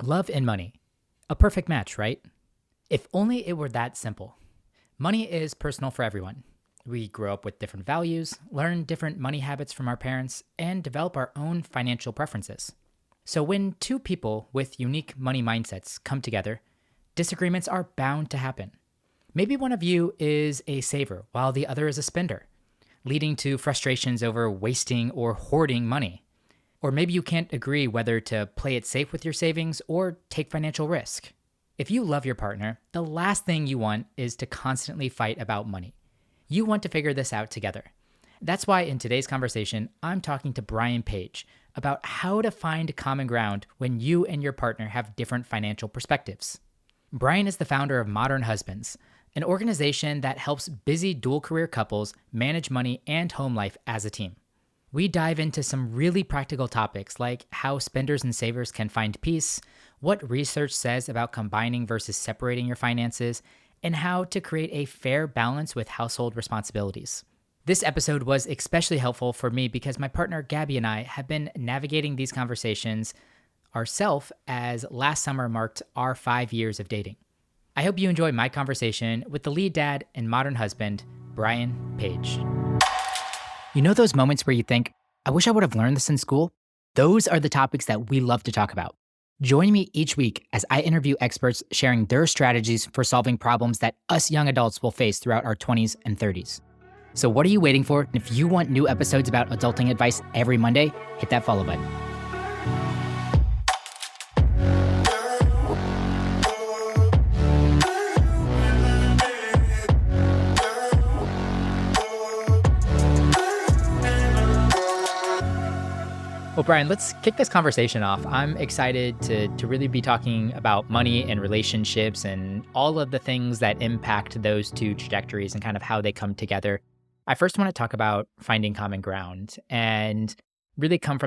Love and money. A perfect match, right? If only it were that simple. Money is personal for everyone. We grow up with different values, learn different money habits from our parents, and develop our own financial preferences. So when two people with unique money mindsets come together, disagreements are bound to happen. Maybe one of you is a saver while the other is a spender, leading to frustrations over wasting or hoarding money. Or maybe you can't agree whether to play it safe with your savings or take financial risk. If you love your partner, the last thing you want is to constantly fight about money. You want to figure this out together. That's why in today's conversation, I'm talking to Brian Page about how to find common ground when you and your partner have different financial perspectives. Brian is the founder of Modern Husbands, an organization that helps busy dual career couples manage money and home life as a team. We dive into some really practical topics like how spenders and savers can find peace, what research says about combining versus separating your finances, and how to create a fair balance with household responsibilities. This episode was especially helpful for me because my partner Gabby and I have been navigating these conversations ourselves as last summer marked our 5 years of dating. I hope you enjoy my conversation with the lead dad and modern husband, Brian Page. You know those moments where you think, I wish I would have learned this in school? Those are the topics that we love to talk about. Join me each week as I interview experts sharing their strategies for solving problems that us young adults will face throughout our 20s and 30s. So what are you waiting for? If you want new episodes about adulting advice every Monday, hit that follow button. Well, Brian, let's kick this conversation off. I'm excited to really be talking about money and relationships and all of the things that impact those two trajectories and kind of how they come together. I first want to talk about finding common ground and really come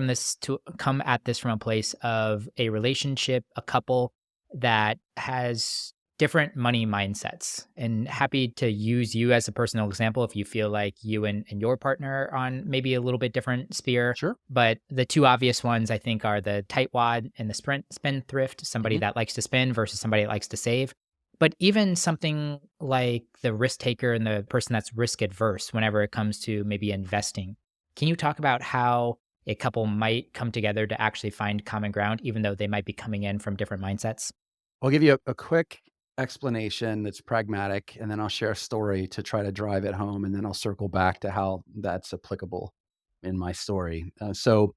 at this from a place of a relationship, a couple that has different money mindsets, and happy to use you as a personal example if you feel like you and your partner are on maybe a little bit different sphere. Sure. But the two obvious ones I think are the tightwad and the spendthrift, somebody Mhm. that likes to spend versus somebody that likes to save. But even something like the risk taker and the person that's risk adverse whenever it comes to maybe investing. Can you talk about how a couple might come together to actually find common ground, even though they might be coming in from different mindsets? I'll give you a quick explanation that's pragmatic, and then I'll share a story to try to drive it home, and then I'll circle back to how that's applicable in my story. So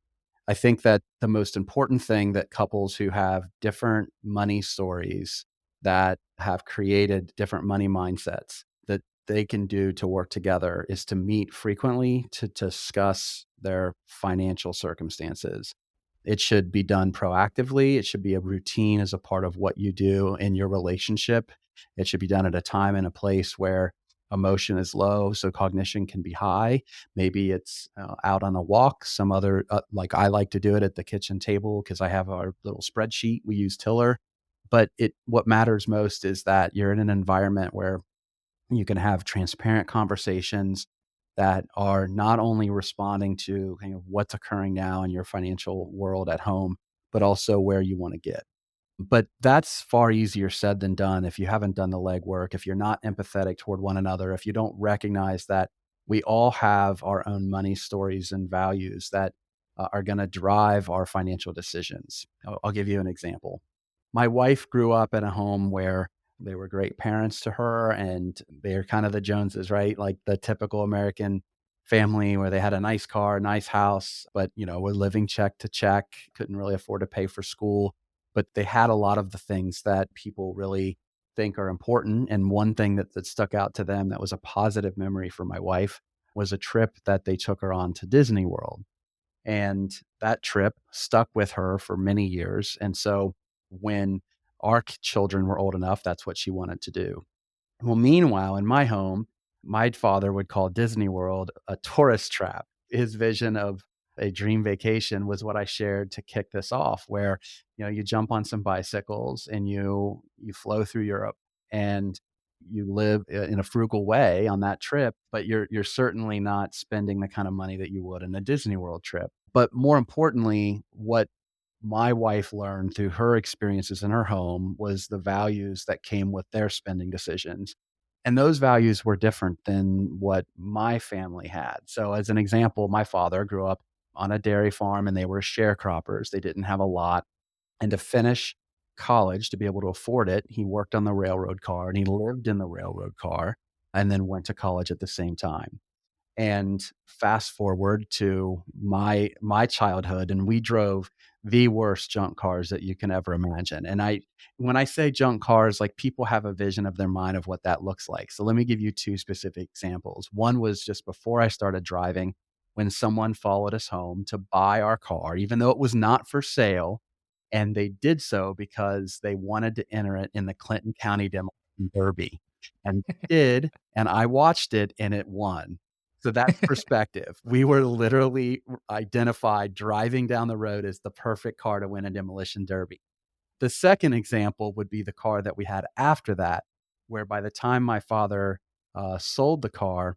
I think that the most important thing that couples who have different money stories that have created different money mindsets that they can do to work together is to meet frequently to discuss their financial circumstances. It should be done proactively. It should be a routine as a part of what you do in your relationship. It should be done at a time and a place where emotion is low, so cognition can be high. Maybe it's out on a walk. Some other, like I like to do it at the kitchen table because I have our little spreadsheet. We use Tiller, but what matters most is that you're in an environment where you can have transparent conversations that are not only responding to kind of what's occurring now in your financial world at home, but also where you want to get. But that's far easier said than done if you haven't done the legwork, if you're not empathetic toward one another, if you don't recognize that we all have our own money stories and values that are going to drive our financial decisions. I'll give you an example. My wife grew up in a home where they were great parents to her and they're kind of the Joneses, right? Like the typical American family where they had a nice car, nice house, but were living check to check, couldn't really afford to pay for school, but they had a lot of the things that people really think are important. And one thing that stuck out to them that was a positive memory for my wife was a trip that they took her on to Disney World. And that trip stuck with her for many years. And so when our children were old enough, that's what she wanted to do. Well, meanwhile, in my home, my father would call Disney World a tourist trap. His vision of a dream vacation was what I shared to kick this off, where you jump on some bicycles and you flow through Europe and you live in a frugal way on that trip, but you're certainly not spending the kind of money that you would in a Disney World trip. But more importantly, what my wife learned through her experiences in her home was the values that came with their spending decisions. And those values were different than what my family had. So, as an example, my father grew up on a dairy farm and they were sharecroppers. They didn't have a lot. And to finish college, to be able to afford it, he worked on the railroad car and he lived in the railroad car and then went to college at the same time. And fast forward to my childhood, and we drove the worst junk cars that you can ever imagine. And I when I say junk cars, like, people have a vision of their mind of what that looks like. So let me give you 2 specific examples. One was just before I started driving, when someone followed us home to buy our car, even though it was not for sale, and they did so because they wanted to enter it in the Clinton County Demolition Derby, and did, and I watched it, and it won. So that's perspective. We were literally identified driving down the road as the perfect car to win a demolition derby. The second example would be the car that we had after that, where by the time my father sold the car,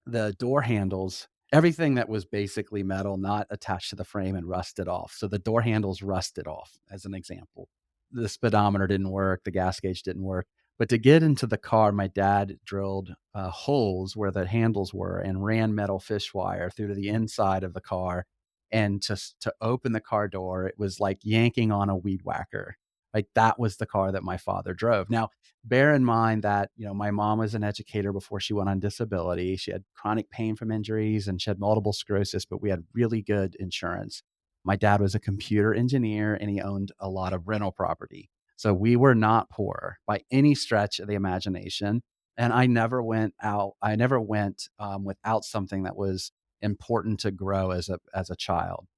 the door handles, everything that was basically metal, not attached to the frame and rusted off. So the door handles rusted off, as an example. The speedometer didn't work, the gas gauge didn't work. But to get into the car, my dad drilled holes where the handles were and ran metal fish wire through to the inside of the car. And to open the car door, it was like yanking on a weed whacker. Like, that was the car that my father drove. Now, bear in mind that, my mom was an educator before she went on disability. She had chronic pain from injuries and she had multiple sclerosis, but we had really good insurance. My dad was a computer engineer and he owned a lot of rental property. So we were not poor by any stretch of the imagination. And I never went without something that was important to grow as a child.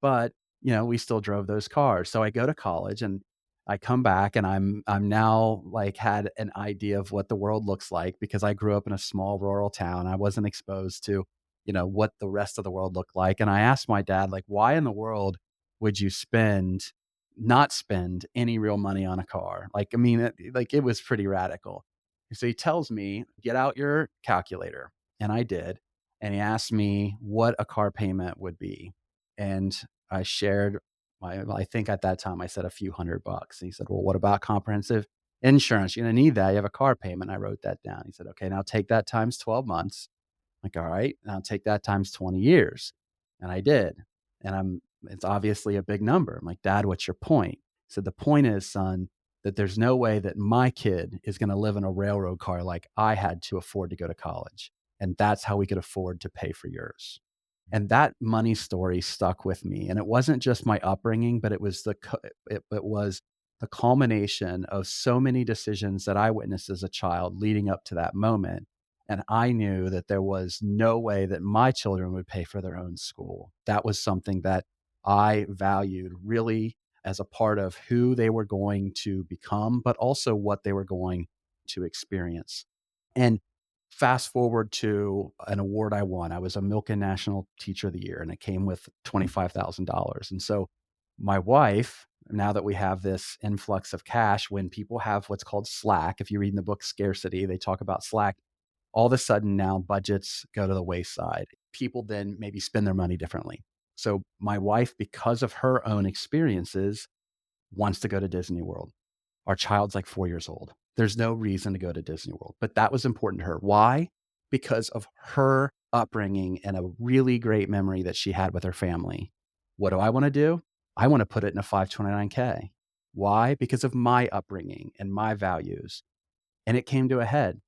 But, we still drove those cars. So I go to college and I come back and I'm now, like, had an idea of what the world looks like because I grew up in a small rural town. I wasn't exposed to, what the rest of the world looked like. And I asked my dad, like, why in the world would you not spend any real money on a car? Like, I mean, it was pretty radical. So he tells me, get out your calculator. And I did. And he asked me what a car payment would be. And I shared I think at that time I said a few $100. And he said, "Well, what about comprehensive insurance? You're gonna need that. You have a car payment." I wrote that down. He said, "Okay, now take that times 12 months." Like, "All right, now take that times 20 years." And I did. And it's obviously a big number. I'm like, "Dad, what's your point?" He said, "The point is, son, that there's no way that my kid is gonna live in a railroad car like I had to afford to go to college. And that's how we could afford to pay for yours." And that money story stuck with me, and it wasn't just my upbringing, but it was the culmination of so many decisions that I witnessed as a child leading up to that moment, and I knew that there was no way that my children would pay for their own school. That was something that I valued really as a part of who they were going to become, but also what they were going to experience. And fast forward to an award I won. I was a Milken National Teacher of the Year, and it came with $25,000. And so my wife, now that we have this influx of cash, when people have what's called slack, if you read in the book Scarcity, they talk about slack. All of a sudden now budgets go to the wayside. People then maybe spend their money differently. So my wife, because of her own experiences, wants to go to Disney World. Our child's like 4 years old. There's no reason to go to Disney World, but that was important to her. Why? Because of her upbringing and a really great memory that she had with her family. What do I wanna do? I wanna put it in a 529K. Why? Because of my upbringing and my values, and it came to a head.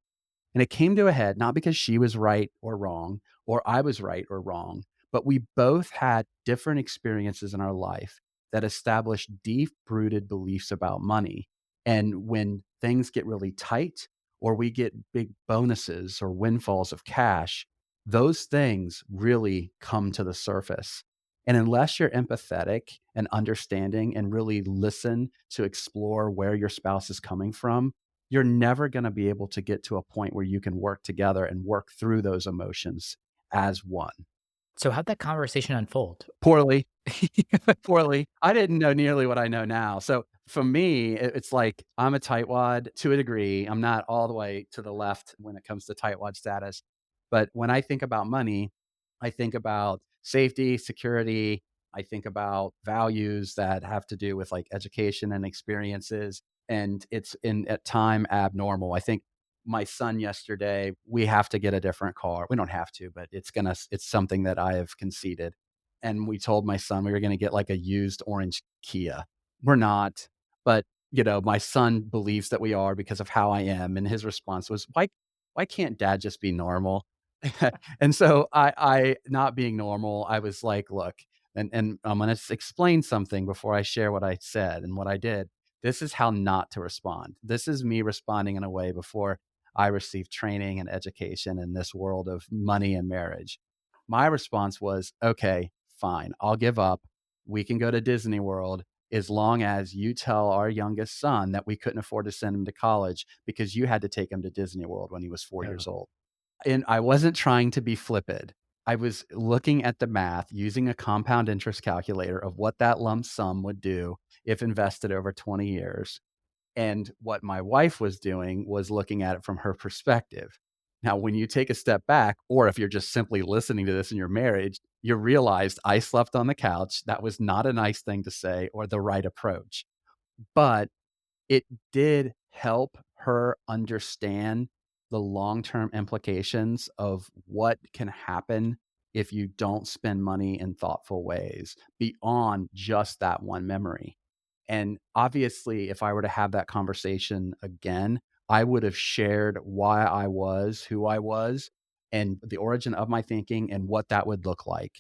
And it came to a head not because she was right or wrong, or I was right or wrong, but we both had different experiences in our life that established deep rooted beliefs about money. And when things get really tight, or we get big bonuses or windfalls of cash, those things really come to the surface. And unless you're empathetic and understanding and really listen to explore where your spouse is coming from, you're never going to be able to get to a point where you can work together and work through those emotions as one. So how'd that conversation unfold? Poorly, poorly. I didn't know nearly what I know now. So for me, it's like I'm a tightwad to a degree. I'm not all the way to the left when it comes to tightwad status. But when I think about money, I think about safety, security. I think about values that have to do with like education and experiences. And it's in at time abnormal. I think my son yesterday, we have to get a different car. We don't have to, but it's something that I have conceded. And we told my son we were going to get like a used orange Kia. We're not, but my son believes that we are because of how I am. And his response was, why can't dad just be normal? And so I not being normal, I was like, look, and I'm gonna explain something before I share what I said and what I did. This is how not to respond. This is me responding in a way before I received training and education in this world of money and marriage. My response was, okay, fine, I'll give up. We can go to Disney World as long as you tell our youngest son that we couldn't afford to send him to college because you had to take him to Disney World when he was 4 years Oh, old. And I wasn't trying to be flippant. I was looking at the math using a compound interest calculator of what that lump sum would do if invested over 20 years. And what my wife was doing was looking at it from her perspective. Now, when you take a step back, or if you're just simply listening to this in your marriage, you realized I slept on the couch. That was not a nice thing to say or the right approach. But it did help her understand the long-term implications of what can happen if you don't spend money in thoughtful ways beyond just that one memory. And obviously, if I were to have that conversation again, I would have shared why I was who I was and the origin of my thinking and what that would look like.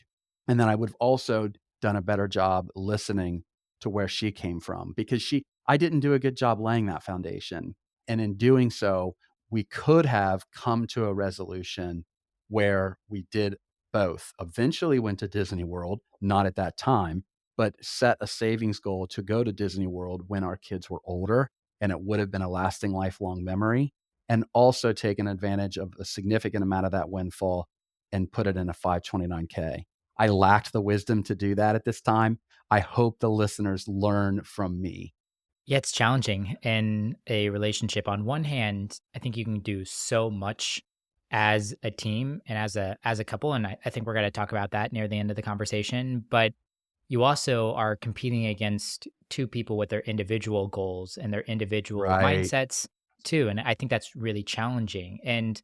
And then I would have also done a better job listening to where she came from because I didn't do a good job laying that foundation. And in doing so, we could have come to a resolution where we did both. Eventually went to Disney World, not at that time, but set a savings goal to go to Disney World when our kids were older, and it would have been a lasting lifelong memory, and also taken advantage of a significant amount of that windfall and put it in a 529K. I lacked the wisdom to do that at this time. I hope the listeners learn from me. yeah, it's challenging in a relationship. On one hand, I think you can do so much as a team and as a couple, and I think we're going to talk about that near the end of the conversation. But you also are competing against two people with their individual goals and their individual Right. mindsets too, and I think that's really challenging. And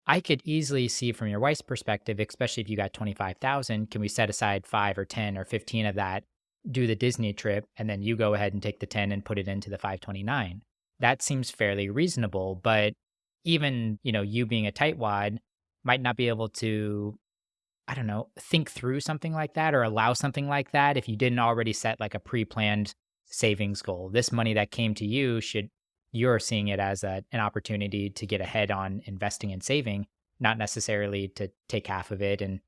I could easily see from your wife's perspective, especially if you got 25,000, can we set aside 5 or 10 or 15 of that, do the Disney trip, and then you go ahead and take the 10 and put it into the 529? That seems fairly reasonable, but even, you being a tightwad might not be able to, I don't know, think through something like that or allow something like that if you didn't already set like a pre-planned savings goal. This money that came to you you're seeing it as an opportunity to get ahead on investing and saving, not necessarily to take half of it and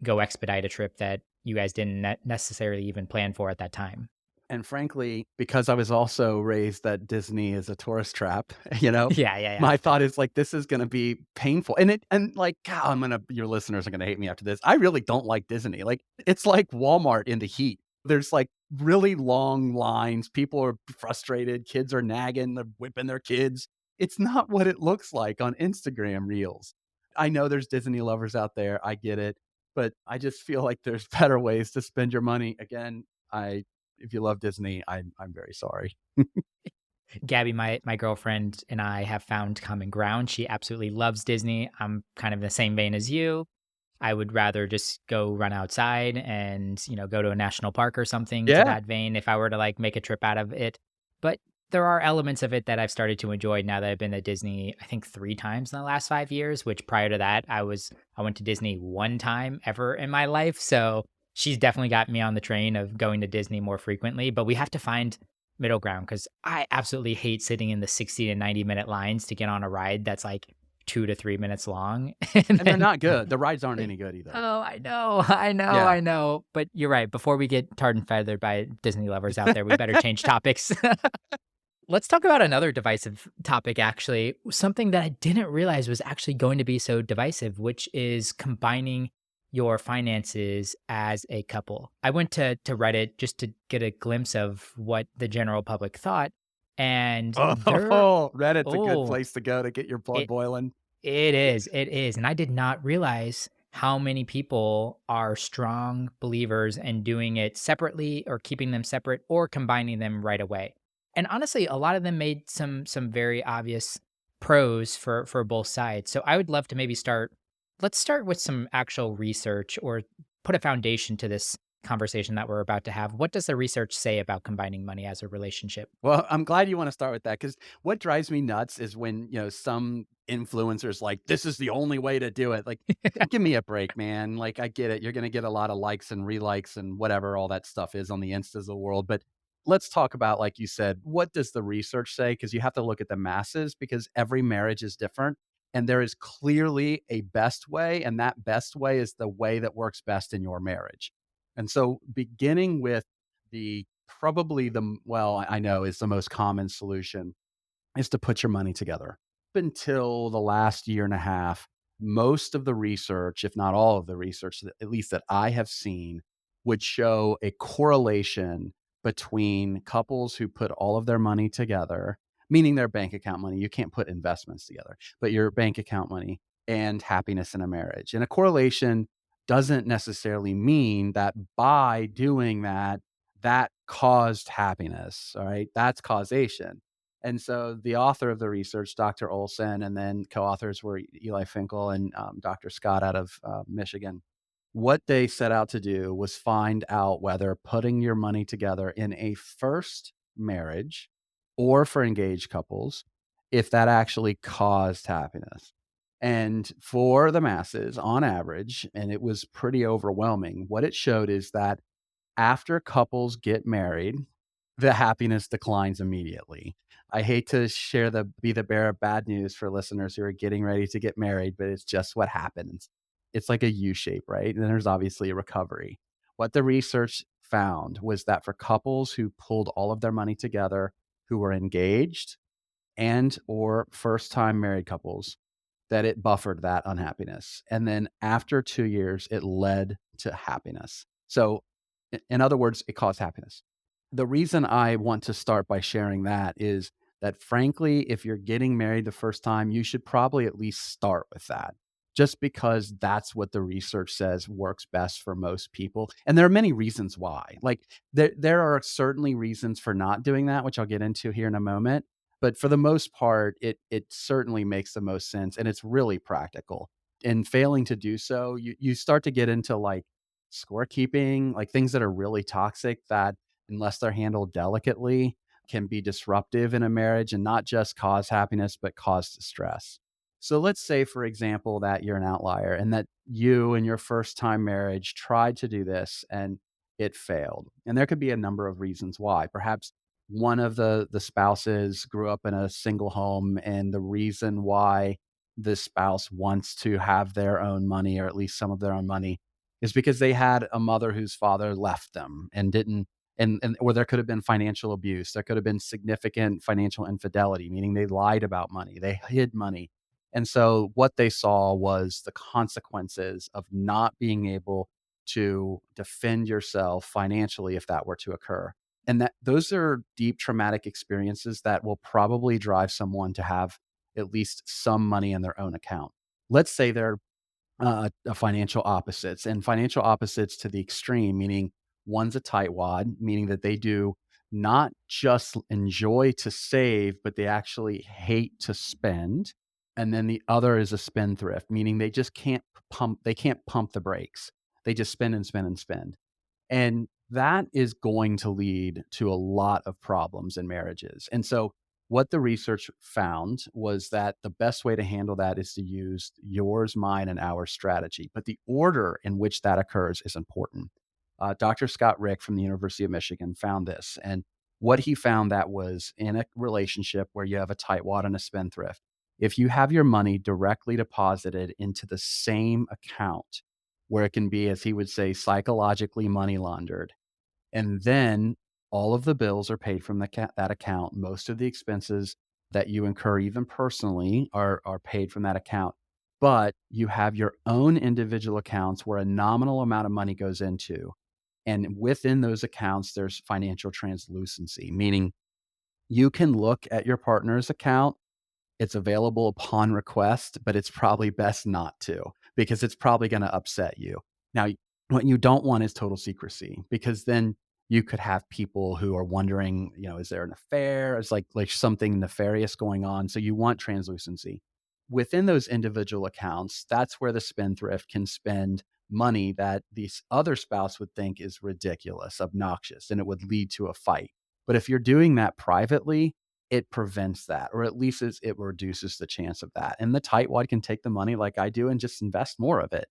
go expedite a trip that you guys didn't necessarily even plan for at that time. And frankly, because I was also raised that Disney is a tourist trap, Yeah, yeah, yeah. my thought is like, this is gonna be painful. And like, God, your listeners are gonna hate me after this. I really don't like Disney. Like, it's like Walmart in the heat. There's like really long lines. People are frustrated. Kids are nagging. They're whipping their kids. It's not what it looks like on Instagram reels. I know there's Disney lovers out there. I get it. But I just feel like there's better ways to spend your money. Again, I if you love Disney, I'm very sorry. Gabby, my girlfriend and I have found common ground. She absolutely loves Disney. I'm kind of in the same vein as you. I would rather just go run outside and, go to a national park or something to Yeah, that vein if I were to like make a trip out of it. But there are elements of it that I've started to enjoy now that I've been to Disney, I think 3 times in the last 5 years, which prior to that, I went to Disney one time ever in my life. So she's definitely got me on the train of going to Disney more frequently, but we have to find middle ground because I absolutely hate sitting in the 60 to 90-minute lines to get on a ride that's like 2 to 3 minutes long. And and they're then not good. The rides aren't any good either. oh, I know, I know, Yeah. I know. But you're right. Before we get tarred and feathered by Disney lovers out there, we better change topics. Let's talk about another divisive topic, actually. Something that I didn't realize was actually going to be so divisive, which is combining your finances as a couple. I went to Reddit just to get a glimpse of what the general public thought. And there, Oh, Reddit's a good oh, place to go to get your blood it boiling. it is, it is. And I did not realize how many people are strong believers and doing it separately or keeping them separate or combining them right away. And honestly, a lot of them made some very obvious pros for both sides. So I would love to maybe let's start with some actual research or put a foundation to this conversation that we're about to have. What does the research say about combining money as a relationship? Well, I'm glad you wanna start with that because what drives me nuts is when, some influencers like, "This is the only way to do it." Like, give me a break, man. Like, I get it. You're gonna get a lot of likes and relikes and whatever all that stuff is on the Instas of the world, but let's talk about, like you said, what does the research say? Because you have to look at the masses because every marriage is different, and there is clearly a best way, and that best way is the way that works best in your marriage. And so beginning with the probably well, I know is the most common solution is to put your money together. Up until the last year and a half, most of the research, if not all of the research, at least that I have seen, would show a correlation between couples who put all of their money together, meaning their bank account money. You can't put investments together, but your bank account money and happiness in a marriage. And a correlation doesn't necessarily mean that by doing that, that caused happiness. All right. That's causation. And so the author of the research, Dr. Olson, and then co-authors were Eli Finkel and Dr. Scott out of Michigan. What they set out to do was find out whether putting your money together in a first marriage or for engaged couples, if that actually caused happiness. And for the masses, on average, and it was pretty overwhelming, what it showed is that after couples get married, the happiness declines immediately. I hate to be the bearer of bad news for listeners who are getting ready to get married, but it's just what happens. It's like a U shape, right? And there's obviously a recovery. What the research found was that for couples who pulled all of their money together, who were engaged and or first time married couples, that it buffered that unhappiness. And then after 2 years, it led to happiness. So in other words, it caused happiness. The reason I want to start by sharing that is that frankly, if you're getting married the first time, you should probably at least start with that. Just because that's what the research says works best for most people. And there are many reasons why. Like there are certainly reasons for not doing that, which I'll get into here in a moment. But for the most part, it certainly makes the most sense and it's really practical. And failing to do so, you start to get into like scorekeeping, like things that are really toxic that unless they're handled delicately, can be disruptive in a marriage and not just cause happiness, but cause distress. So let's say, for example, that you're an outlier and that you in your first time marriage tried to do this and it failed. And there could be a number of reasons why. Perhaps one of the spouses grew up in a single home and the reason why the spouse wants to have their own money or at least some of their own money is because they had a mother whose father left them and didn't and or there could have been financial abuse. There could have been significant financial infidelity, meaning they lied about money, they hid money. And so what they saw was the consequences of not being able to defend yourself financially if that were to occur. And that those are deep traumatic experiences that will probably drive someone to have at least some money in their own account. Let's say they're financial opposites and financial opposites to the extreme, meaning one's a tightwad, meaning that they do not just enjoy to save, but they actually hate to spend. And then the other is a spendthrift, meaning they can't pump the brakes. They just spend and spend and spend. And that is going to lead to a lot of problems in marriages. And so, what the research found was that the best way to handle that is to use yours, mine, and our strategy. But the order in which that occurs is important. Dr. Scott Rick from the University of Michigan found this. And what he found that was in a relationship where you have a tightwad and a spendthrift, if you have your money directly deposited into the same account, where it can be, as he would say, psychologically money laundered. And then all of the bills are paid from that account. Most of the expenses that you incur, even personally, are paid from that account. But you have your own individual accounts where a nominal amount of money goes into. And within those accounts, there's financial translucency, meaning you can look at your partner's account. It's available upon request, but it's probably best not to because it's probably going to upset you. Now, what you don't want is total secrecy, because then you could have people who are wondering, is there an affair? Is like something nefarious going on? So you want translucency. Within those individual accounts, that's where the spendthrift can spend money that the other spouse would think is ridiculous, obnoxious, and it would lead to a fight. But if you're doing that privately, it prevents that, or at least it reduces the chance of that. And the tightwad can take the money like I do and just invest more of it.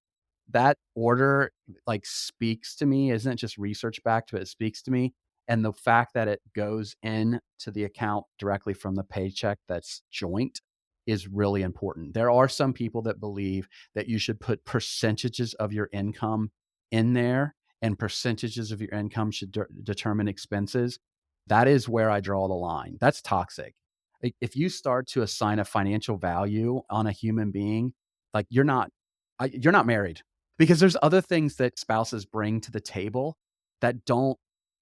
That order like speaks to me, isn't just research backed, but it speaks to me. And the fact that it goes in to the account directly from the paycheck that's joint is really important. There are some people that believe that you should put percentages of your income in there, and percentages of your income should determine expenses. That is where I draw the line. That's toxic. If you start to assign a financial value on a human being, like you're not married, because there's other things that spouses bring to the table that don't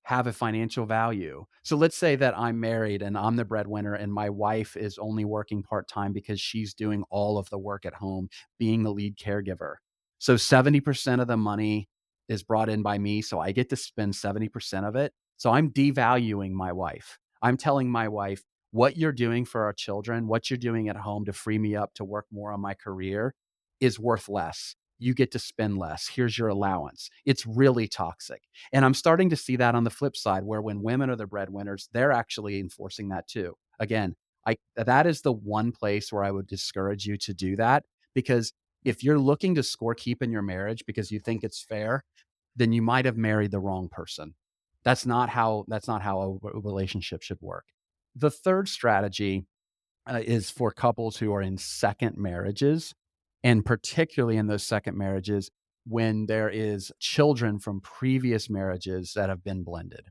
have a financial value. So let's say that I'm married and I'm the breadwinner and my wife is only working part-time because she's doing all of the work at home, being the lead caregiver. So 70% of the money is brought in by me, so I get to spend 70% of it. So I'm devaluing my wife. I'm telling my wife, what you're doing for our children, what you're doing at home to free me up to work more on my career is worth less. You get to spend less. Here's your allowance. It's really toxic. And I'm starting to see that on the flip side, where when women are the breadwinners, they're actually enforcing that too. Again, that is the one place where I would discourage you to do that, because if you're looking to score keep in your marriage because you think it's fair, then you might have married the wrong person. That's not how a relationship should work. The third strategy is for couples who are in second marriages, and particularly in those second marriages when there is children from previous marriages that have been blended.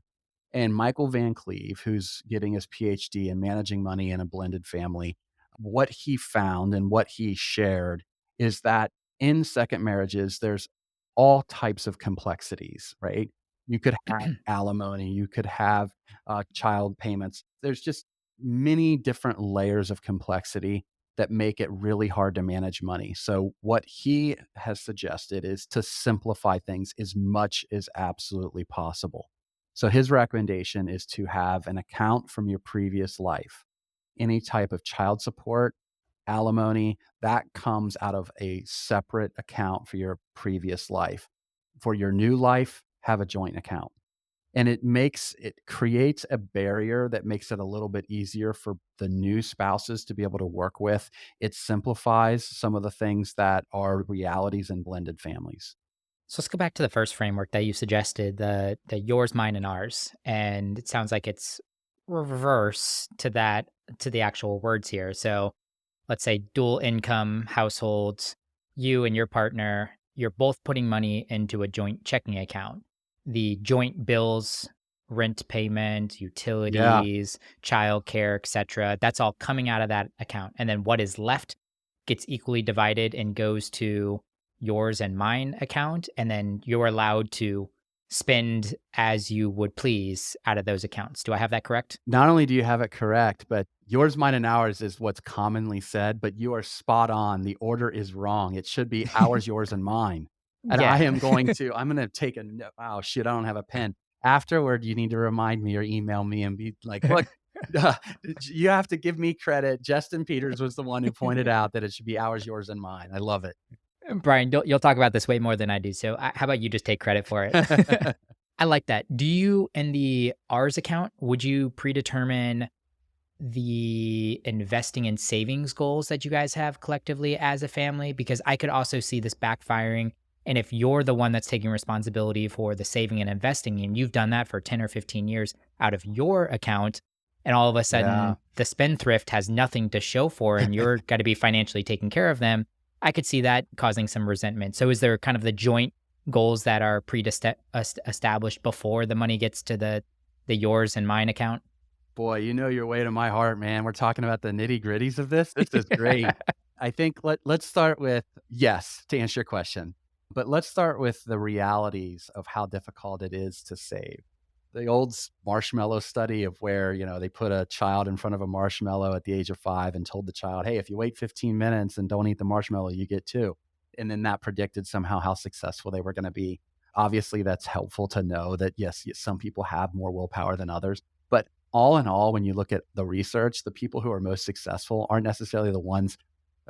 And Michael Van Cleve, who's getting his PhD in managing money in a blended family, what he found and what he shared is that in second marriages, there's all types of complexities, right? You could have alimony, you could have child payments. There's just many different layers of complexity that make it really hard to manage money. So, what he has suggested is to simplify things as much as absolutely possible. So his recommendation is to have an account from your previous life. Any type of child support, alimony, that comes out of a separate account for your previous life. For your new life, have a joint account. And it creates a barrier that makes it a little bit easier for the new spouses to be able to work with. It simplifies some of the things that are realities in blended families. So let's go back to the first framework that you suggested, the yours, mine, and ours. And it sounds like it's reverse to that, to the actual words here. So let's say dual income households, you and your partner, you're both putting money into a joint checking account. The joint bills, rent payment, Yeah. utilities, childcare, etc. That's all coming out of that account. And then what is left gets equally divided and goes to yours and mine account. And then you're allowed to spend as you would please out of those accounts. Do I have that correct? Not only do you have it correct, but yours, mine, and ours is what's commonly said, but you are spot on. The order is wrong. It should be ours, yours, and mine. And Yeah. I'm going to take a note. Oh, shit, I don't have a pen. Afterward, you need to remind me or email me and be like, look, you have to give me credit. Justin Peters was the one who pointed out that it should be ours, yours, and mine. I love it. Brian, you'll talk about this way more than I do. So how about you just take credit for it? I like that. Do you, in the ours account, would you predetermine the investing and savings goals that you guys have collectively as a family? Because I could also see this backfiring. And if you're the one that's taking responsibility for the saving and investing, and you've done that for 10 or 15 years out of your account, and all of a Yeah. sudden the spendthrift has nothing to show for, and you're got to be financially taking care of them, I could see that causing some resentment. So is there kind of the joint goals that are established before the money gets to the yours and mine account? Boy, you know your way to my heart, man. We're talking about the nitty gritties of this. This is great. I think let's start with yes, to answer your question, but let's start with the realities of how difficult it is to save. The old marshmallow study of where, they put a child in front of a marshmallow at the age of 5 and told the child, hey, if you wait 15 minutes and don't eat the marshmallow, you get two. And then that predicted somehow how successful they were going to be. Obviously, that's helpful to know that yes, some people have more willpower than others. But all in all, when you look at the research, the people who are most successful aren't necessarily the ones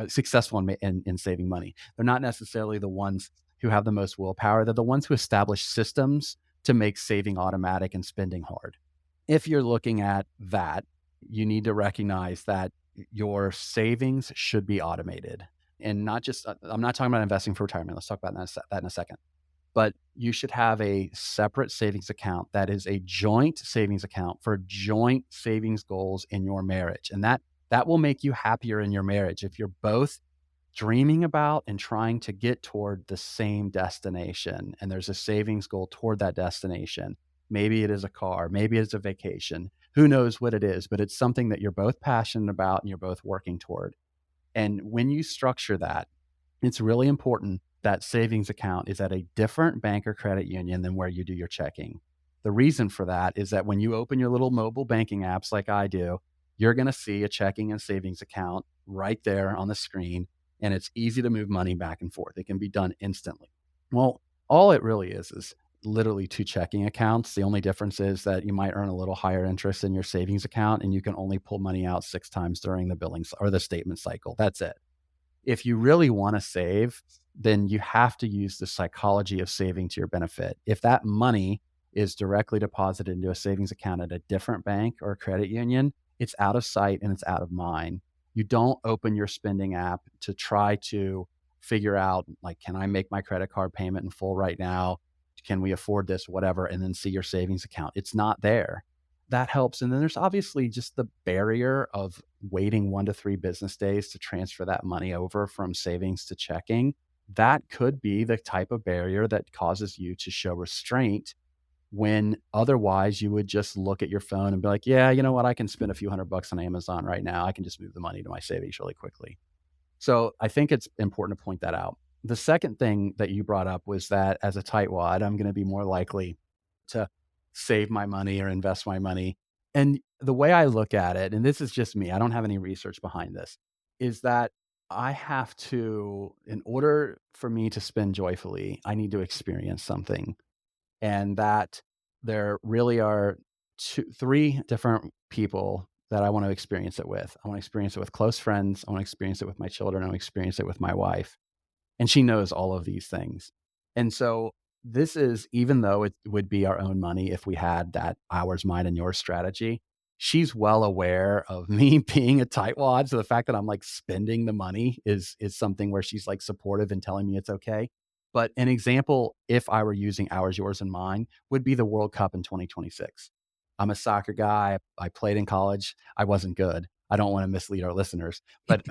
successful in saving money. They're not necessarily the ones who have the most willpower. They're the ones who establish systems to make saving automatic and spending hard. If you're looking at that, you need to recognize that your savings should be automated and not just, I'm not talking about investing for retirement. Let's talk about that in a second. But you should have a separate savings account that is a joint savings account for joint savings goals in your marriage. And that will make you happier in your marriage if you're both dreaming about and trying to get toward the same destination. And there's a savings goal toward that destination. Maybe it is a car, maybe it's a vacation. Who knows what it is, but it's something that you're both passionate about and you're both working toward. And when you structure that, it's really important that savings account is at a different bank or credit union than where you do your checking. The reason for that is that when you open your little mobile banking apps like I do, you're going to see a checking and savings account right there on the screen, and it's easy to move money back and forth. It can be done instantly. Well, all it really is literally two checking accounts. The only difference is that you might earn a little higher interest in your savings account, and you can only pull money out 6 times during the or the statement cycle. That's it. If you really want to save, then you have to use the psychology of saving to your benefit. If that money is directly deposited into a savings account at a different bank or credit union, it's out of sight and it's out of mind. You don't open your spending app to try to figure out, like, can I make my credit card payment in full right now? Can we afford this? Whatever. And then see your savings account. It's not there. That helps. And then there's obviously just the barrier of waiting 1 to 3 business days to transfer that money over from savings to checking. That could be the type of barrier that causes you to show restraint when otherwise you would just look at your phone and be like, yeah, you know what? I can spend a few $100 on Amazon right now. I can just move the money to my savings really quickly. So I think it's important to point that out. The second thing that you brought up was that as a tightwad, I'm going to be more likely to save my money or invest my money. And the way I look at it, and this is just me, I don't have any research behind this, is that I have to, in order for me to spend joyfully, I need to experience something. And that there really are three different people that I want to experience it with. I want to experience it with close friends. I want to experience it with my children. I want to experience it with my wife. And she knows all of these things. And so this is, even though it would be our own money if we had that ours, mine, and yours strategy, she's well aware of me being a tightwad. So the fact that I'm like spending the money is something where she's like supportive and telling me it's okay. But an example, if I were using ours, yours, and mine, would be the World Cup in 2026. I'm a soccer guy. I played in college. I wasn't good. I don't want to mislead our listeners, but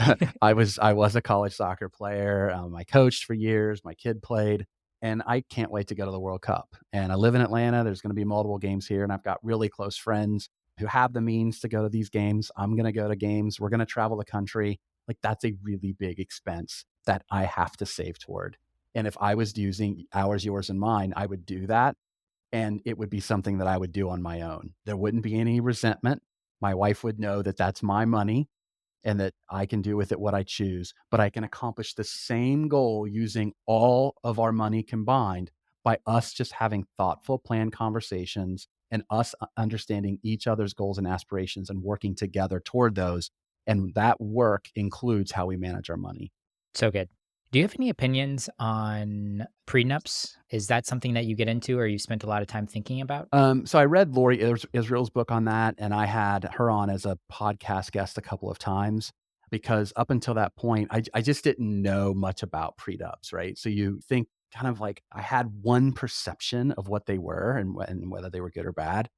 I was a college soccer player. I coached for years. My kid played, and I can't wait to go to the World Cup. And I live in Atlanta. There's going to be multiple games here, and I've got really close friends who have the means to go to these games. I'm going to go to games. We're going to travel the country. Like, that's a really big expense that I have to save toward. And if I was using ours, yours, and mine, I would do that. And it would be something that I would do on my own. There wouldn't be any resentment. My wife would know that that's my money and that I can do with it what I choose, but I can accomplish the same goal using all of our money combined by us just having thoughtful, planned conversations and us understanding each other's goals and aspirations and working together toward those. And that work includes how we manage our money. So good. Do you have any opinions on prenups? Is that something that you get into or you spent a lot of time thinking about? So I read Lori Israel's book on that, and I had her on as a podcast guest a couple of times because up until that point, I just didn't know much about prenups, right? So you think kind of like I had one perception of what they were and whether they were good or bad.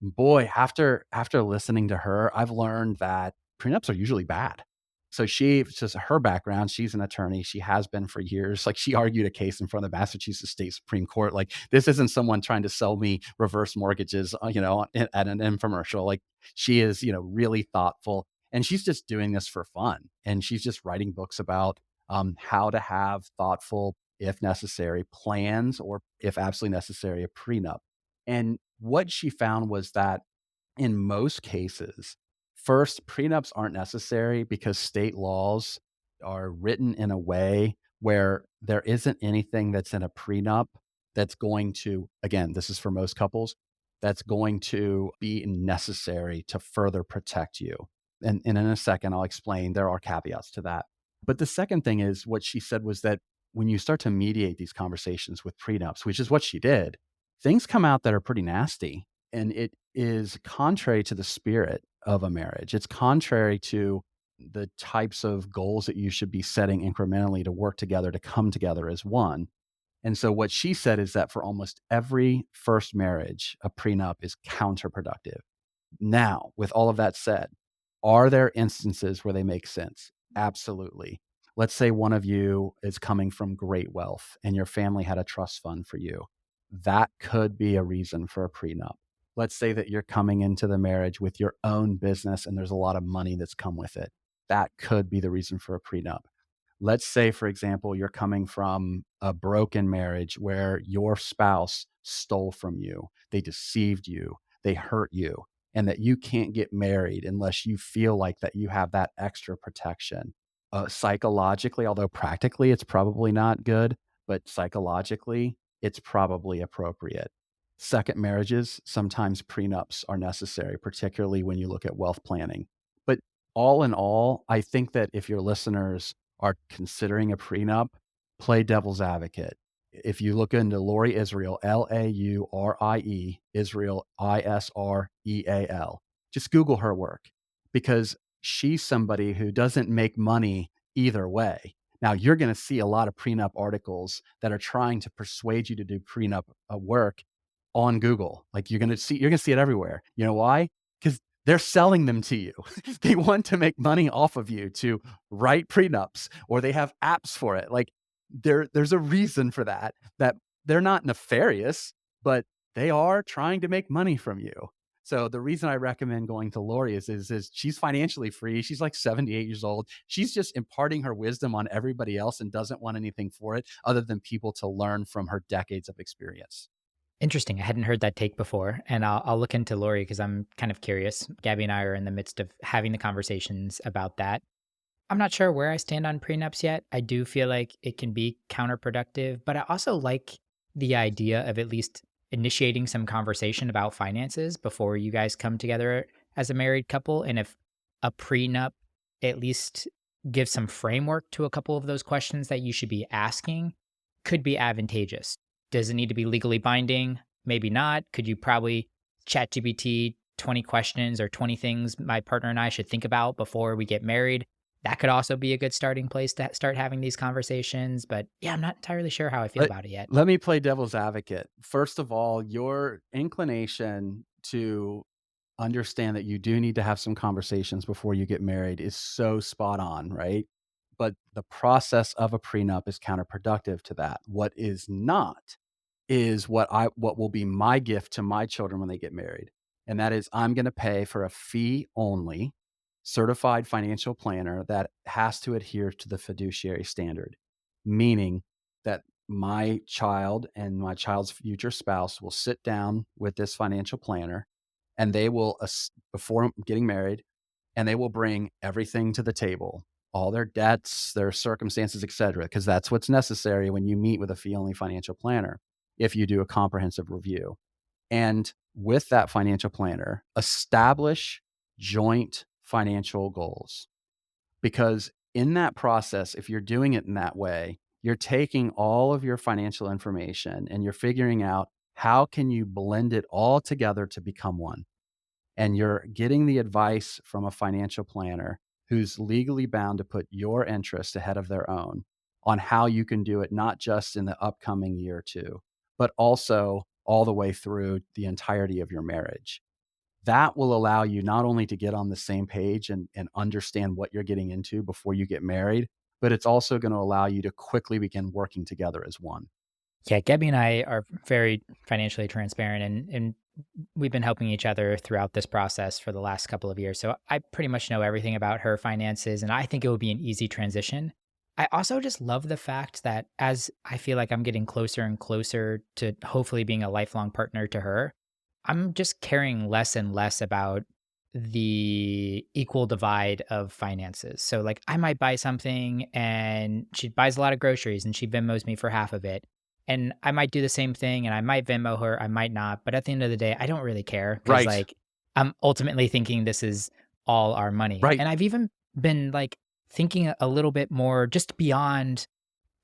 Boy, after listening to her, I've learned that prenups are usually bad. So it's just her background. She's an attorney. She has been for years. Like, she argued a case in front of the Massachusetts State Supreme Court. Like, this isn't someone trying to sell me reverse mortgages, at an infomercial. Like, she is, really thoughtful, and she's just doing this for fun. And she's just writing books about how to have thoughtful, if necessary, plans, or if absolutely necessary, a prenup. And what she found was that in most cases, first, prenups aren't necessary because state laws are written in a way where there isn't anything that's in a prenup that's going to, again, this is for most couples, that's going to be necessary to further protect you. And in a second, I'll explain there are caveats to that. But the second thing is what she said was that when you start to mediate these conversations with prenups, which is what she did, things come out that are pretty nasty. And it is contrary to the spirit of a marriage. It's contrary to the types of goals that you should be setting incrementally to work together, to come together as one. And so what she said is that for almost every first marriage, a prenup is counterproductive. Now, with all of that said, are there instances where they make sense? Absolutely. Let's say one of you is coming from great wealth and your family had a trust fund for you. That could be a reason for a prenup. Let's say that you're coming into the marriage with your own business and there's a lot of money that's come with it. That could be the reason for a prenup. Let's say, for example, you're coming from a broken marriage where your spouse stole from you, they deceived you, they hurt you, and that you can't get married unless you feel like that you have that extra protection. Psychologically, although practically it's probably not good, but psychologically, it's probably appropriate. Second marriages, sometimes prenups are necessary, particularly when you look at wealth planning. But all in all, I think that if your listeners are considering a prenup, play devil's advocate. If you look into Lori Israel, Laurie, Israel, Israel, just Google her work because she's somebody who doesn't make money either way. Now, you're going to see a lot of prenup articles that are trying to persuade you to do prenup work on Google. Like you're going to see it everywhere. You know why? Because they're selling them to you. They want to make money off of you to write prenups, or they have apps for it. Like there's a reason for that, that they're not nefarious, but they are trying to make money from you. So the reason I recommend going to Lori is she's financially free. She's like 78 years old. She's just imparting her wisdom on everybody else and doesn't want anything for it other than people to learn from her decades of experience. Interesting. I hadn't heard that take before, and I'll look into Lori because I'm kind of curious. Gabby and I are in the midst of having the conversations about that. I'm not sure where I stand on prenups yet. I do feel like it can be counterproductive, but I also like the idea of at least initiating some conversation about finances before you guys come together as a married couple. And if a prenup at least gives some framework to a couple of those questions that you should be asking, could be advantageous. Does it need to be legally binding? Maybe not. Could you probably chat GPT 20 questions or 20 things my partner and I should think about before we get married? That could also be a good starting place to start having these conversations. But yeah, I'm not entirely sure how I feel Let about it yet. let me play devil's advocate. First of all, your inclination to understand that you do need to have some conversations before you get married is so spot on, right? But the process of a prenup is counterproductive to that. What is not is what will be my gift to my children when they get married. And that is I'm going to pay for a fee only certified financial planner that has to adhere to the fiduciary standard, meaning that my child and my child's future spouse will sit down with this financial planner and they will before getting married and they will bring everything to the table, all their debts, their circumstances, etc., because that's what's necessary when you meet with a fee only financial planner if you do a comprehensive review. And with that financial planner, establish joint financial goals. Because in that process, if you're doing it in that way, you're taking all of your financial information and you're figuring out how can you blend it all together to become one. And you're getting the advice from a financial planner who's legally bound to put your interests ahead of their own on how you can do it, not just in the upcoming year or two, but also all the way through the entirety of your marriage. That will allow you not only to get on the same page and understand what you're getting into before you get married, but it's also going to allow you to quickly begin working together as one. Yeah, Gabby and I are very financially transparent and we've been helping each other throughout this process for the last couple of years. So I pretty much know everything about her finances and I think it will be an easy transition. I also just love the fact that as I feel like I'm getting closer and closer to hopefully being a lifelong partner to her, I'm just caring less and less about the equal divide of finances. So like I might buy something and she buys a lot of groceries and she Venmos me for half of it. And I might do the same thing and I might Venmo her, I might not. But at the end of the day, I don't really care because Right. like I'm ultimately thinking this is all our money. Right. And I've even been like thinking a little bit more just beyond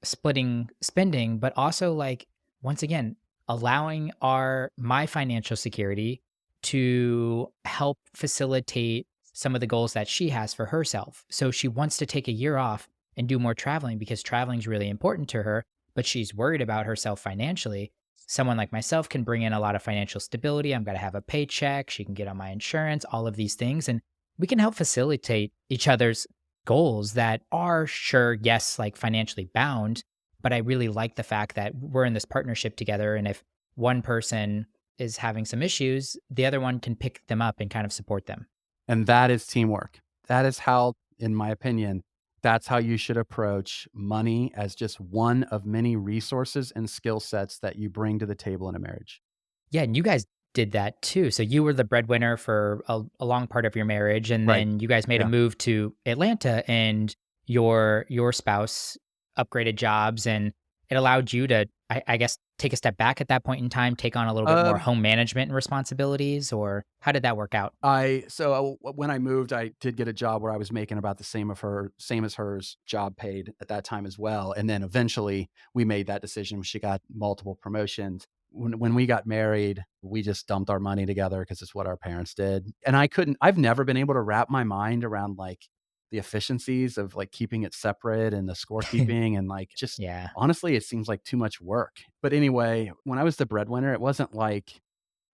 splitting spending, but also like once again, allowing our my financial security to help facilitate some of the goals that she has for herself. So she wants to take a year off and do more traveling because traveling is really important to her, but she's worried about herself financially. Someone like myself can bring in a lot of financial stability. I'm going to have a paycheck. She can get on my insurance, all of these things. And we can help facilitate each other's goals that are sure, yes, like financially bound, but I really like the fact that we're in this partnership together. And if one person is having some issues, the other one can pick them up and kind of support them. And that is teamwork. That is how, in my opinion, that's how you should approach money as just one of many resources and skill sets that you bring to the table in a marriage. Yeah. And you guys did that too. So you were the breadwinner for a long part of your marriage. And Right. then you guys made a Yeah. move to Atlanta and your spouse upgraded jobs and it allowed you to, I guess, take a step back at that point in time, take on a little bit more Um, home management and responsibilities, or how did that work out? when I moved, I did get a job where I was making about the same as hers job paid at that time as well. And then eventually we made that decision. She got multiple promotions. When we got married, we just dumped our money together because it's what our parents did. And I've never been able to wrap my mind around like the efficiencies of like keeping it separate and the scorekeeping and like just Yeah. honestly, it seems like too much work. But anyway, when I was the breadwinner, it wasn't like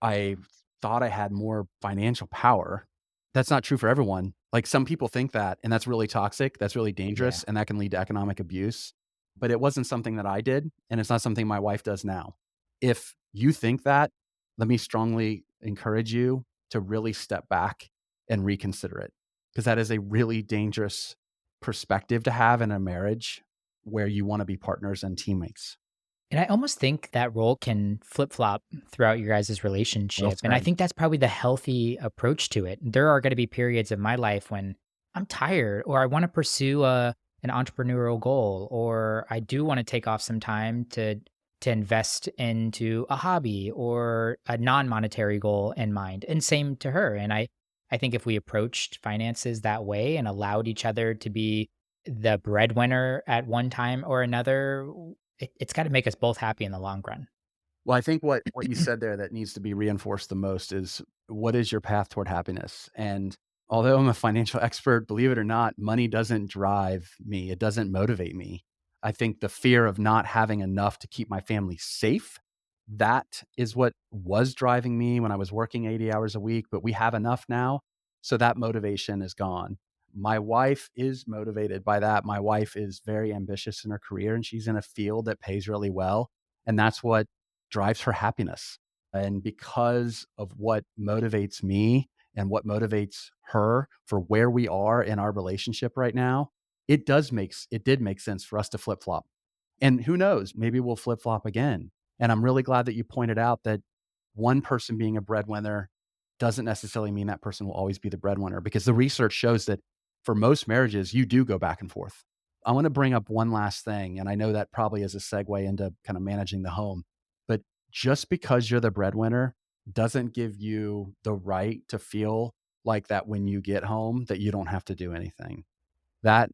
I thought I had more financial power. That's not true for everyone. Like, some people think that, and that's really toxic, that's really Yeah. dangerous, and that can lead to economic abuse, but it wasn't something that I did, and it's not something my wife does now. If you think that, let me strongly encourage you to really step back and reconsider it, because that is a really dangerous perspective to have in a marriage where you wanna be partners and teammates. And I almost think that role can flip flop throughout your guys' Well relationship. And I said. think that's probably the healthy approach to it. There are going to be periods of my life when I'm tired or I want to pursue an entrepreneurial goal or I do want to take off some time to invest into a hobby or a non-monetary goal in mind. And same to her. And I think if we approached finances that way and allowed each other to be the breadwinner at one time or another, it's gotta make us both happy in the long run. Well, I think what you said there that needs to be reinforced the most is, what is your path toward happiness? And although I'm a financial expert, believe it or not, money doesn't drive me. It doesn't motivate me. I think the fear of not having enough to keep my family safe, that is what was driving me when I was working 80 hours a week, but we have enough now. So that motivation is gone. My wife is motivated by that. My wife is very ambitious in her career and she's in a field that pays really well. And that's what drives her happiness. And because of what motivates me and what motivates her for where we are in our relationship right now, it did make sense for us to flip flop. And who knows, maybe we'll flip flop again. And I'm really glad that you pointed out that one person being a breadwinner doesn't necessarily mean that person will always be the breadwinner, because the research shows that for most marriages, you do go back and forth. I want to bring up one last thing, and I know that probably is a segue into kind of managing the home, but just because you're the breadwinner doesn't give you the right to feel like that when you get home that you don't have to do anything. That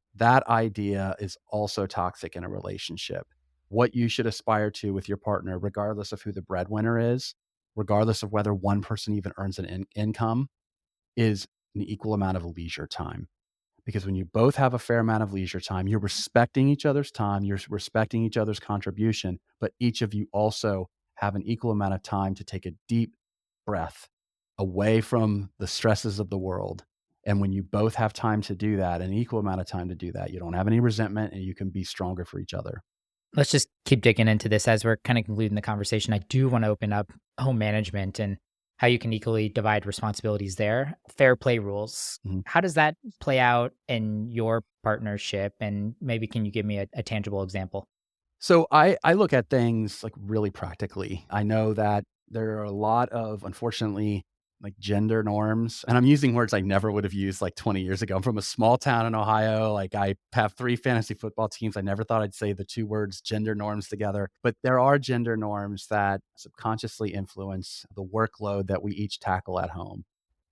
idea is also toxic in a relationship. What you should aspire to with your partner, regardless of who the breadwinner is, regardless of whether one person even earns an income, is an equal amount of leisure time. Because when you both have a fair amount of leisure time, you're respecting each other's time, you're respecting each other's contribution, but each of you also have an equal amount of time to take a deep breath away from the stresses of the world. And when you both have time to do that, an equal amount of time to do that, you don't have any resentment and you can be stronger for each other. Let's just keep digging into this as we're kinda concluding the conversation. I do wanna open up home management and how you can equally divide responsibilities there. Fair play rules. Mhm. How does that play out in your partnership? And maybe can you give me a tangible example? So I look at things like really practically. I know that there are a lot of, unfortunately, like gender norms. And I'm using words I never would have used like 20 years ago. I'm from a small town in Ohio. Like I have 3 fantasy football teams. I never thought I'd say the 2 words gender norms together, but there are gender norms that subconsciously influence the workload that we each tackle at home.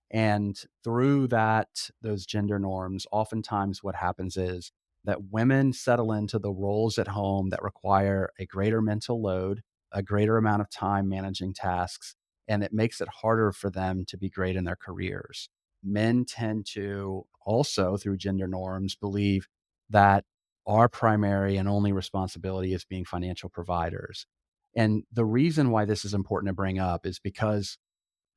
And through that, those gender norms, oftentimes what happens is that women settle into the roles at home that require a greater mental load, a greater amount of time managing tasks, and it makes it harder for them to be great in their careers. Men tend to also, through gender norms, believe that our primary and only responsibility is being financial providers. And the reason why this is important to bring up is because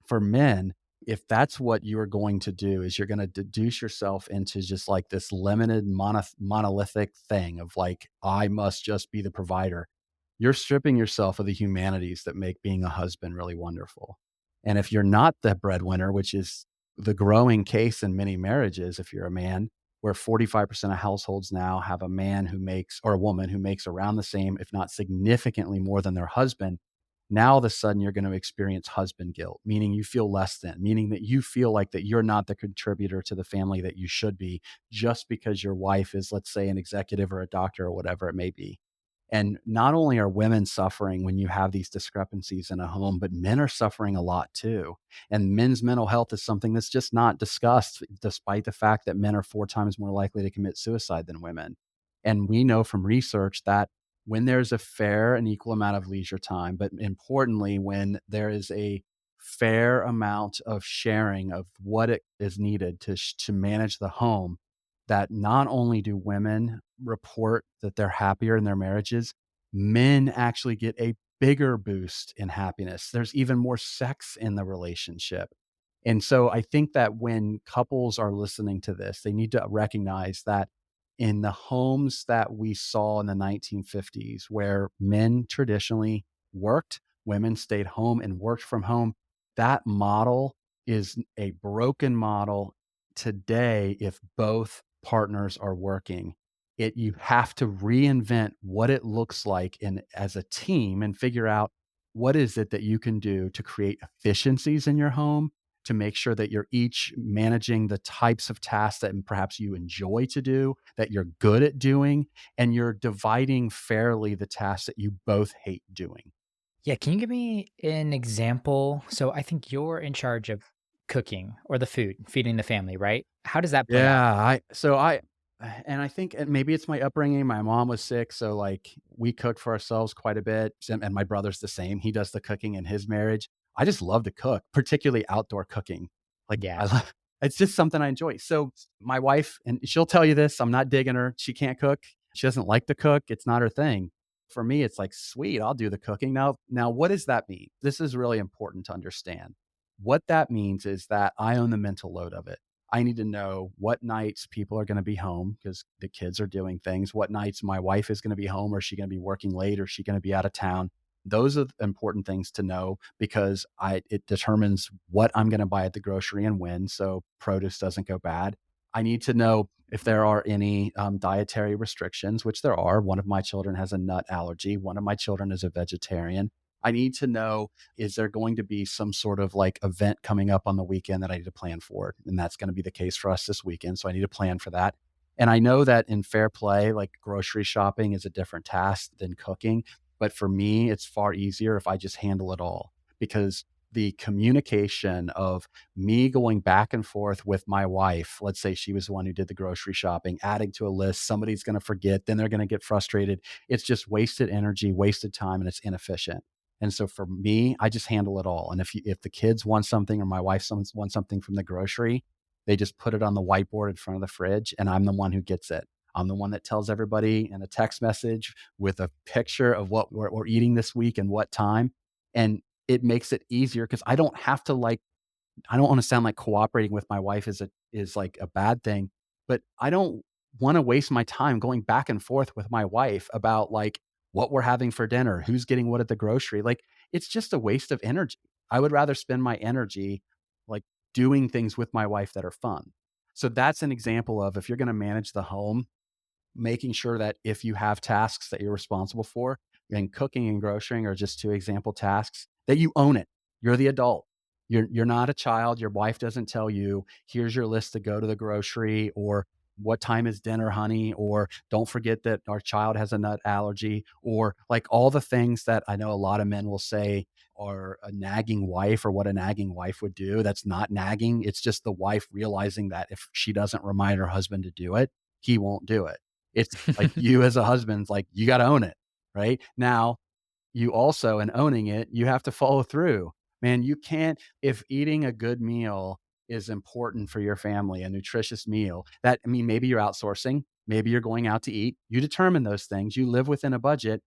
for men, if that's what you're going to do, is you're going to deduce yourself into just like this limited monolithic thing of like, I must just be the provider. You're stripping yourself of the humanities that make being a husband really wonderful. And if you're not the breadwinner, which is the growing case in many marriages, if you're a man, where 45% of households now have a man who makes, or a woman who makes around the same, if not significantly more than their husband, now all of a sudden you're going to experience husband guilt, meaning you feel less than, meaning that you feel like that you're not the contributor to the family that you should be just because your wife is, let's say, an executive or a doctor or whatever it may be. And not only are women suffering when you have these discrepancies in a home, but men are suffering a lot too. And men's mental health is something that's just not discussed, despite the fact that men are 4 times more likely to commit suicide than women. And we know from research that when there's a fair and equal amount of leisure time, but importantly, when there is a fair amount of sharing of what it is needed to manage the home, that not only do women report that they're happier in their marriages, men actually get a bigger boost in happiness. There's even more sex in the relationship. And so I think that when couples are listening to this, they need to recognize that in the homes that we saw in the 1950s, where men traditionally worked, women stayed home and worked from home, that model is a broken model today if both partners are working. You have to reinvent what it looks like in as a team and figure out what is it that you can do to create efficiencies in your home, to make sure that you're each managing the types of tasks that perhaps you enjoy to do, that you're good at doing, and you're dividing fairly the tasks that you both hate doing. Yeah, can you give me an example? So I think you're in charge of cooking or the food, feeding the family, right? How does that play out? Yeah, and I think and maybe it's my upbringing. My mom was sick, so, like, we cooked for ourselves quite a bit, and my brother's the same. He does the cooking in his marriage. I just love to cook, particularly outdoor cooking. Like, I Yeah. love it's just something I enjoy. So, my wife and she'll tell you this, I'm not digging her. She can't cook. She doesn't like to cook. It's not her thing. For me, it's like, "Sweet, I'll do the cooking." Now, what does that mean? This is really important to understand. What that means is that I own the mental load of it. I need to know what nights people are going to be home because the kids are doing things, what nights my wife is going to be home, or is she going to be working late, or is she going to be out of town. Those are important things to know because it determines what I'm going to buy at the grocery and when, so produce doesn't go bad. I need to know if there are any dietary restrictions, which there are. One of my children has a nut allergy. One of my children is a vegetarian. I need to know, is there going to be some sort of like event coming up on the weekend that I need to plan for? And that's going to be the case for us this weekend. So I need to plan for that. And I know that in fair play, like grocery shopping is a different task than cooking. But for me, it's far easier if I just handle it all because the communication of me going back and forth with my wife, let's say she was the one who did the grocery shopping, adding to a list, somebody's going to forget, then they're going to get frustrated. It's just wasted energy, wasted time, and it's inefficient. And so for me, I just handle it all. And if the kids want something or my wife wants something from the grocery, they just put it on the whiteboard in front of the fridge, and I'm the one who gets it. I'm the one that tells everybody in a text message with a picture of what we're eating this week and what time. And it makes it easier because I don't have to like I don't wanna sound like cooperating with my wife is like a bad thing, but I don't wanna waste my time going back and forth with my wife about, like, what we're having for dinner, who's getting what at the grocery, like, it's just a waste of energy. I would rather spend my energy, like, doing things with my wife that are fun. So that's an example of if you're gonna manage the home, making sure that if you have tasks that you're responsible for, and cooking and grocerying are just 2 example tasks, that you own it. You're the adult. You're not a child. Your wife doesn't tell you, "Here's your list to go to the grocery," or "What time is dinner, honey?" or "Don't forget that our child has a nut allergy," or, like, all the things that I know a lot of men will say are a nagging wife or what a nagging wife would do. That's not nagging. It's just the wife realizing that if she doesn't remind her husband to do it, he won't do it. It's like you as a husband, like, you gotta own it, right? Now, you also in owning it, you have to follow through. Man, you can't if eating a good meal is important for your family, a nutritious meal, that I mean, maybe you're outsourcing, maybe you're going out to eat. You determine those things. You live within a budget,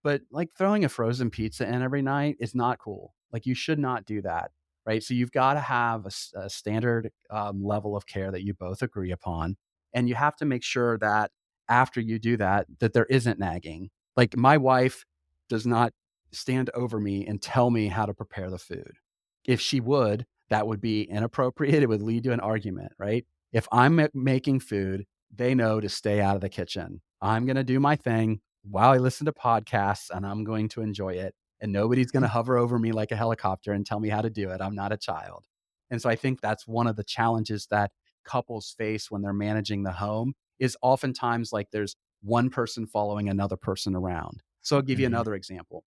but, like, throwing a frozen pizza in every night is not cool. Like, you should not do that, right? So you've gotta have a standard, level of care that you both agree upon, and you have to make sure that after you do that, that there isn't nagging. Like, my wife does not stand over me and tell me how to prepare the food. If she would, that would be inappropriate, it would lead to an argument, right? If I'm making food, they know to stay out of the kitchen. I'm gonna do my thing while I listen to podcasts, and I'm going to enjoy it, and nobody's gonna hover over me like a helicopter and tell me how to do it. I'm not a child. And so I think that's one of the challenges that couples face when they're managing the home is oftentimes, like, there's one person following another person around. So I'll give you Mhm. another example.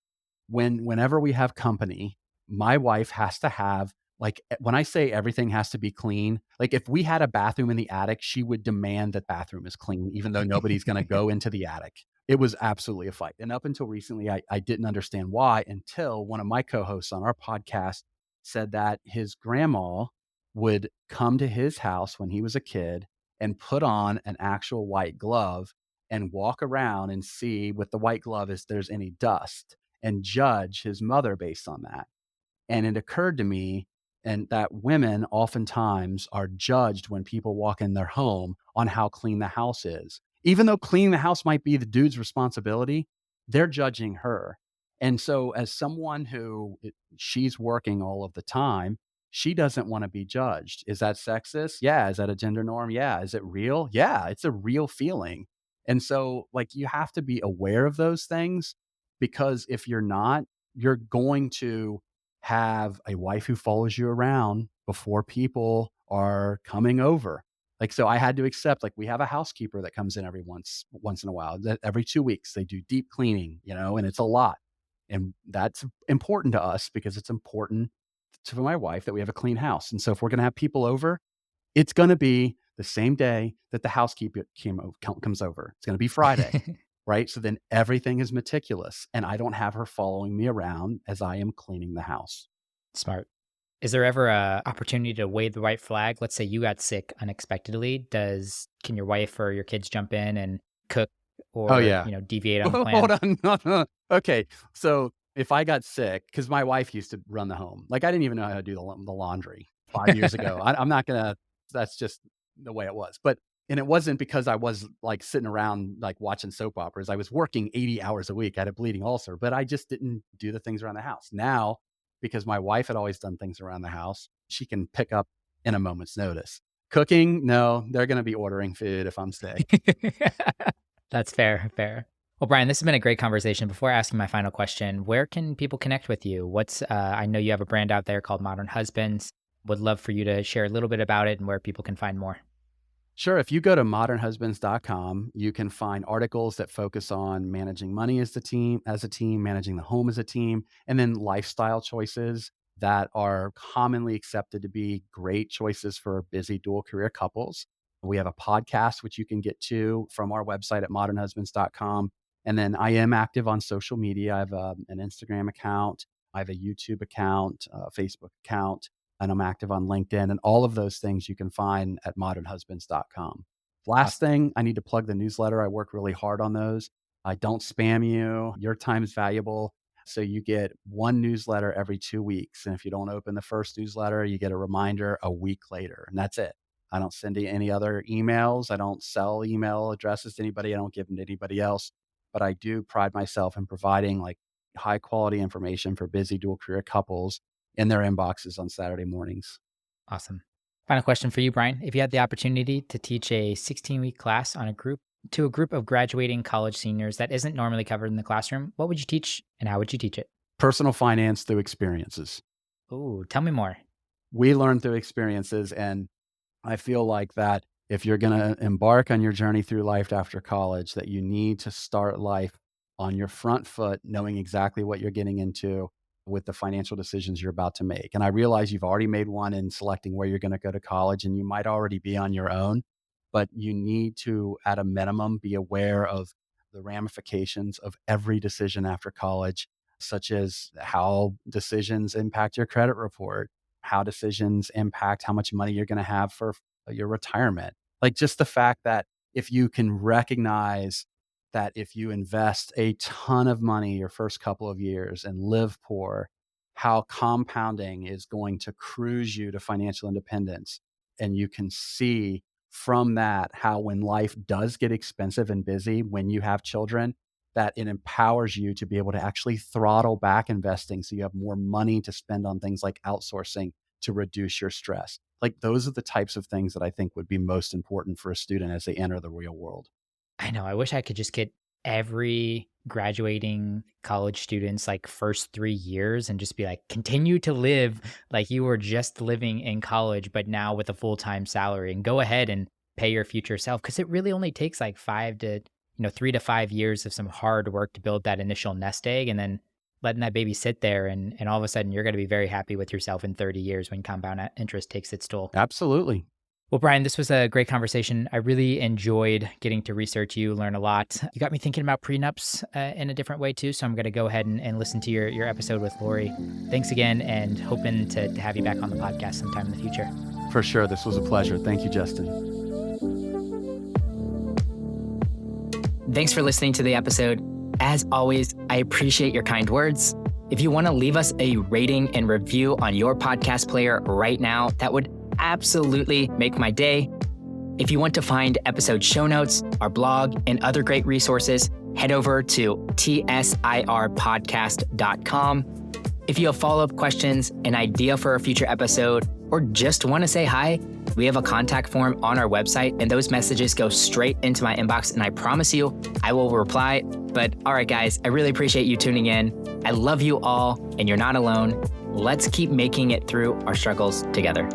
Whenever we have company, my wife has to have like, when I say everything has to be clean, like, if we had a bathroom in the attic, she would demand that bathroom is clean, even though nobody's gonna go into the attic. It was absolutely a fight, and up until recently, I didn't understand why until one of my co-hosts on our podcast said that his grandma would come to his house when he was a kid and put on an actual white glove and walk around and see with the white glove if there's any dust and judge his mother based on that. And it occurred to me and that women oftentimes are judged when people walk in their home on how clean the house is. Even though cleaning the house might be the dude's responsibility, they're judging her. And so as someone who she's working all of the time, she doesn't want to be judged. Is that sexist? Yeah. Is that a gender norm? Yeah. Is it real? Yeah, it's a real feeling. And so, like, you have to be aware of those things because if you're not, you're going to have a wife who follows you around before people are coming over. Like, so I had to accept, like, we have a housekeeper that comes in every once in a while. That every 2 weeks they do deep cleaning, and it's a lot. And that's important to us because it's important to my wife that we have a clean house. And so if we're going to have people over, it's going to be the same day that the housekeeper comes over. It's going to be Friday, right? So then everything is meticulous and I don't have her following me around as I am cleaning the house. Smart. Is there ever a opportunity to wave the white flag? Let's say you got sick unexpectedly. Can your wife or your kids jump in and cook Oh, or, yeah. deviate on the Hold plan? on. No, no. Okay. So if I got sick, because my wife used to run the home, like I didn't even know how to do the laundry 5 years ago. I'm not gonna. That's just the way it was. And it wasn't because I was like sitting around like watching soap operas. I was working 80 hours a week. I had a bleeding ulcer, but I just didn't do the things around the house. Now, because my wife had always done things around the house, she can pick up in a moment's notice. Cooking, no, they're gonna be ordering food if I'm sick. That's fair, fair. Well, Brian, this has been a great conversation. Before asking my final question, where can people connect with you? I know you have a brand out there called Modern Husbands. Would love for you to share a little bit about it and where people can find more. Sure. If you go to modernhusbands.com, you can find articles that focus on managing money as a team, managing the home as a team, and then lifestyle choices that are commonly accepted to be great choices for busy dual career couples. We have a podcast, which you can get to from our website at modernhusbands.com. And then I am active on social media. I have an Instagram account, I have a YouTube account, a Facebook account, and I'm active on LinkedIn, and all of those things you can find at modernhusbands.com. Last Awesome. thing, I need to plug the newsletter. I work really hard on those. I don't spam you. Your time is valuable. So you get one newsletter every 2 weeks. And if you don't open the first newsletter, you get a reminder a week later. And that's it. I don't send you any other emails. I don't sell email addresses to anybody. I don't give them to anybody else. But I do pride myself in providing like high quality information for busy dual career couples in their inboxes on Saturday mornings. Awesome. Final question for you, Brian. If you had the opportunity to teach a 16-week class to a group of graduating college seniors that isn't normally covered in the classroom, what would you teach and how would you teach it? Personal finance through experiences. Ooh, tell me more. we learn through experiences. And I feel like that if you're going to embark on your journey through life after college, that you need to start life on your front foot, knowing exactly what you're getting into with the financial decisions you're about to make. And I realize you've already made one in selecting where you're going to go to college, and you might already be on your own, but you need to, at a minimum, be aware of the ramifications of every decision after college, such as how decisions impact your credit report, how decisions impact how much money you're going to have for your retirement. Like just the fact that if you can recognize that if you invest a ton of money your first couple of years and live poor, how compounding is going to cruise you to financial independence. And you can see from that how when life does get expensive and busy, when you have children, that it empowers you to be able to actually throttle back investing so you have more money to spend on things like outsourcing to reduce your stress. Like those are the types of things that I think would be most important for a student as they enter the real world. I know. I wish I could just get every graduating college student's like first 3 years and just be like, continue to live like you were just living in college, but now with a full time salary, and go ahead and pay your future self. Cause it really only takes like 3 to 5 years of some hard work to build that initial nest egg, and then letting that baby sit there. And all of a sudden you're going to be very happy with yourself in 30 years when compound interest takes its toll. Absolutely. Well, Brian, this was a great conversation. I really enjoyed getting to research you, learn a lot. You got me thinking about prenups in a different way too. So I'm going to go ahead and listen to your episode with Lori. Thanks again, and hoping to have you back on the podcast sometime in the future. For sure. This was a pleasure. Thank you, Justin. Thanks for listening to the episode. As always, I appreciate your kind words. If you want to leave us a rating and review on your podcast player right now, that would absolutely make my day. If you want to find episode show notes, our blog, and other great resources, head over to tsirpodcast.com. If you have follow-up questions, an idea for a future episode, or just want to say hi, we have a contact form on our website, and those messages go straight into my inbox, and I promise you, I will reply. But all right, guys, I really appreciate you tuning in. I love you all, and you're not alone. Let's keep making it through our struggles together.